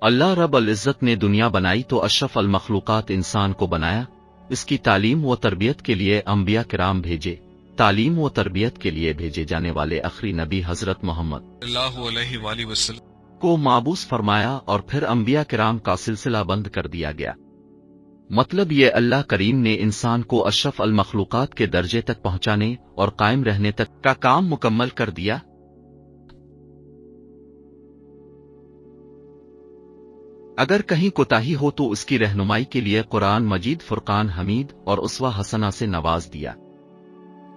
اللہ रब अल इज़्ज़त ने दुनिया बनाई तो अशरफ अल मखलूक़ात इंसान को बनाया, इसकी तालीम व तरबियत के लिए अंबिया किराम भेजे। तालीम व तरबियत के लिए भेजे जाने वाले आखिरी नबी हजरत मोहम्मद सल्लल्लाहु अलैहि वसल्लम को माबूस फरमाया और फिर अंबिया किराम का सिलसिला बंद कर दिया गया। मतलब ये अल्लाह करीम ने इंसान को अशरफ अल मखलूक़ात के दर्जे तक पहुंचाने और कायम रहने तक का काम मुकम्मल कर दिया। अगर कहीं कोताही हो तो उसकी रहनुमाई के लिए कुरान मजीद फुरकान हमीद और उसवा हसना से नवाज दिया।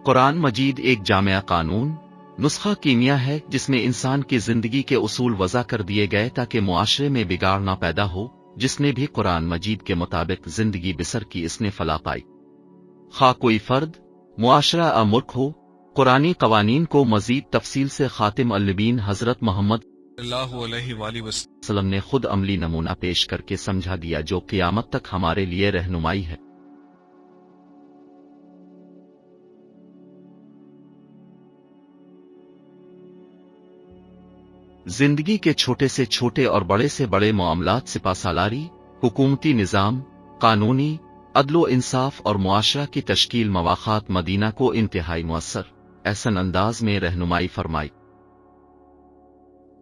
कुरान मजीद एक जामिया कानून नुस्खा कीमिया है जिसमें इंसान की जिंदगी के उसूल वज़ा कर दिए गए ताकि मुआशरे में बिगाड़ ना पैदा हो। जिसने भी कुरान मजीद के मुताबिक जिंदगी बिसर की इसने फला पाई। खा कोई फर्द, मुआशरा या मुल्क हो। कुरानी कवानीन को मजीद तफसील से खातिम अल नबीन हजरत मोहम्मद सल्लल्लाहु अलैहि वसल्लम ने खुद अमली नमूना पेश करके समझा दिया जो क़यामत तक हमारे लिए रहनुमाई है। जिंदगी के छोटे से छोटे और बड़े से बड़े मामलात सिपासालारी, हुकूमती निज़ाम, कानूनी अदलो इंसाफ और मुआशरा की तश्कील मवाख़ात मदीना को इंतहाई मुअस्सर एहसन अंदाज में रहनुमाई फरमाई।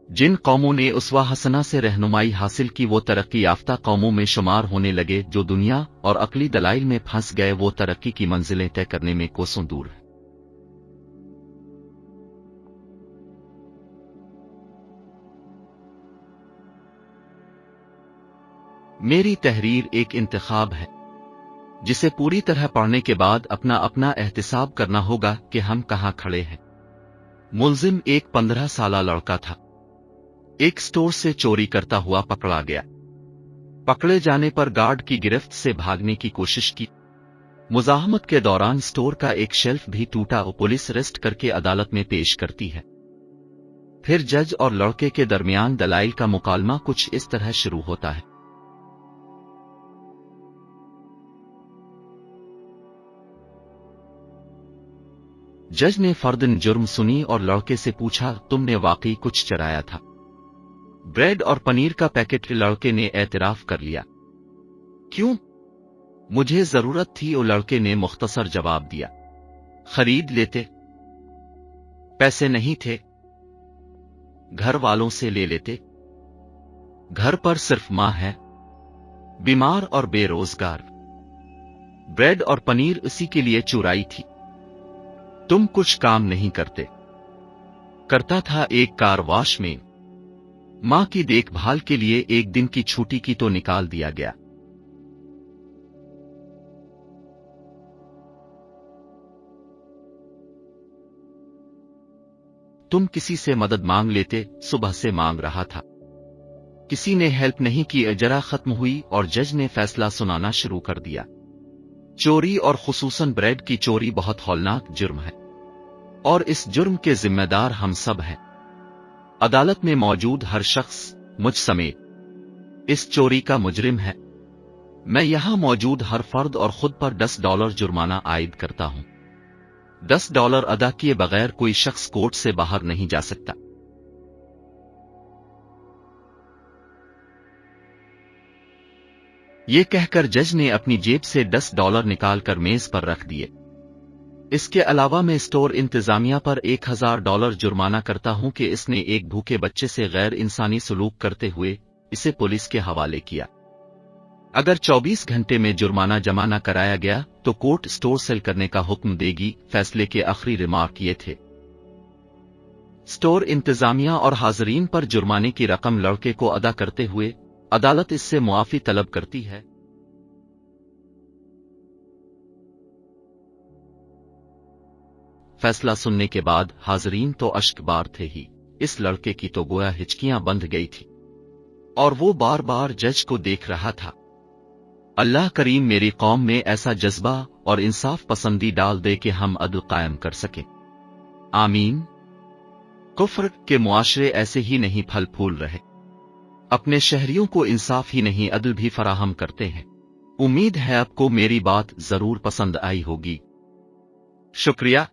जिन कौमों ने उसवा हसना से रहनुमाई हासिल की वो तरक्की याफ्ता कौमों में शुमार होने लगे। जो दुनिया और अक्ली दलाइल में फंस गए वो तरक्की की मंजिलें तय करने में कोसों दूर है। मेरी तहरीर एक इंतखाब है जिसे पूरी तरह पढ़ने के बाद अपना अपना एहतिसाब करना होगा कि हम कहां खड़े हैं। मुल्जिम एक 15 साला लड़का था। एक स्टोर से चोरी करता हुआ पकड़ा गया। पकड़े जाने पर गार्ड की गिरफ्त से भागने की कोशिश की। मुज़ाहमत के दौरान स्टोर का एक शेल्फ भी टूटा और पुलिस अरेस्ट करके अदालत में पेश करती है। फिर जज और लड़के के दरमियान दलाइल का मुकालमा कुछ इस तरह शुरू होता है। जज ने फर्दन जुर्म सुनी और लड़के से पूछा, तुमने वाकई कुछ चराया था? ब्रेड और पनीर का पैकेट। लड़के ने एतराफ कर लिया। क्यों? मुझे जरूरत थी। और लड़के ने मुख्तसर जवाब दिया। खरीद लेते। पैसे नहीं थे। घर वालों से ले लेते। घर पर सिर्फ मां है, बीमार और बेरोजगार। ब्रेड और पनीर इसी के लिए चुराई थी। तुम कुछ काम नहीं करते। करता था एक कार वॉश में। मां की देखभाल के लिए एक दिन की छुट्टी की तो निकाल दिया गया। तुम किसी से मदद मांग लेते। सुबह से मांग रहा था, किसी ने हेल्प नहीं की। अजरा खत्म हुई और जज ने फैसला सुनाना शुरू कर दिया। चोरी और खुसूसन ब्रेड की चोरी बहुत हौलनाक जुर्म है और इस जुर्म के जिम्मेदार हम सब हैं। अदालत में मौजूद हर शख्स, मुझ समेत, इस चोरी का मुजरिम है। मैं यहां मौजूद हर फर्द और खुद पर $10 जुर्माना आयद करता हूं। $10 अदा किए बगैर कोई शख्स कोर्ट से बाहर नहीं जा सकता। ये कहकर जज ने अपनी जेब से $10 निकालकर मेज पर रख दिए। इसके अलावा मैं स्टोर इंतजामिया पर $1000 जुर्माना करता हूं कि इसने एक भूखे बच्चे से गैर इंसानी सलूक करते हुए इसे पुलिस के हवाले किया। अगर 24 घंटे में जुर्माना जमा न कराया गया तो कोर्ट स्टोर सेल करने का हुक्म देगी। फैसले के आखिरी रिमार्क ये थे। स्टोर इंतजामिया और हाजरीन पर जुर्माने की रकम लड़के को अदा करते हुए अदालत इससे मुआफी तलब करती है। फैसला सुनने के बाद हाजरीन तो अश्कबार थे ही, इस लड़के की तो गोया हिचकियां बंध गई थी और वो बार बार जज को देख रहा था। अल्लाह करीम मेरी कौम में ऐसा जज्बा और इंसाफ पसंदी डाल दे कि हम अदल कायम कर सकें। आमीन। कुफ्र के मुआशरे ऐसे ही नहीं फल फूल रहे। अपने शहरियों को इंसाफ ही नहीं अदल भी फराहम करते हैं। उम्मीद है आपको मेरी बात जरूर पसंद आई होगी। शुक्रिया।